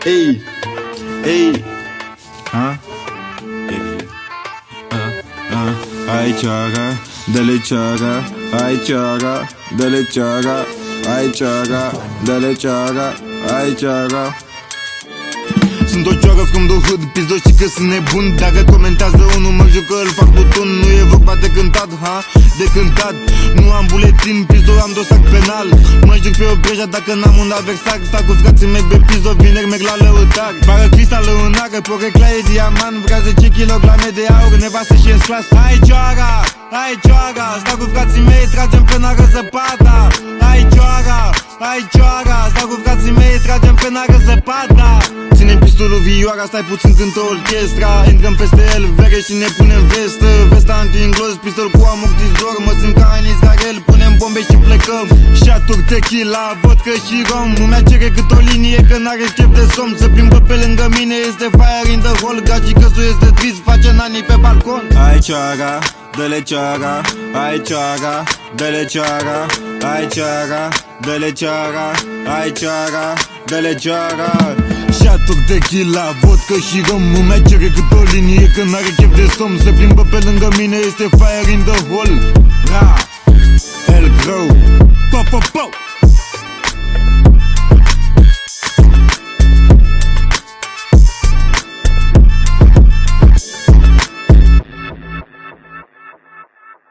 Ey, ey, ha? Ai ceara, dă-le ceara, ai ceara, dă-le ceara, ai ceara, dă-le ceara, ai ceara. Sunt o cioară from the hood, pizdoși și că sunt nebun. Dacă comentează unul, mă jucă, îl fac butun. Nu e vorba de cântat, ha? De cântat. Nu am buletin, pizdo, am dosar penal. Mă juc pe o breja dacă n-am un adversar. Stau cu frații mei pe pizdo, vineri merg la lăutar. Bară cristală în ară, poreclaie diamant. Vrea 10 kilograme de aur, nevastă și în clas. Ai cioara, ai cioara. Stau cu frații mei, tragem pe nară zăpada. Ai cioara, ai cioara. Stau cu frații mei, tragem pe nară zăpada. Ținem pistolul vioara, stai puțin cântă orchestra. Intrăm peste el, vere și ne punem vestă. Vesta anti-inglos, pistol cu amortizor. Mă simt ca în Israel, punem bombe și plecăm. Șaturi, tequila, vodka și rom. Lumea cere cât o linie, că n-are chef de somn. Se plimbă pe lângă mine, este fire in the hall. Gaci căsul este trist, face nanii pe balcon. Ai ceara, dă-le ceara, ai ceara, dă-le ceara, ai ceara, dă-le ceara, ai ceara, dă-le ceara. Șaturi, tequila, vodka și rom. Lumea cere cât o linie, că n-are chef de somn. Se plimbă pe lângă mine, este fire in the hall. Ra, El Grâu, po, po, po.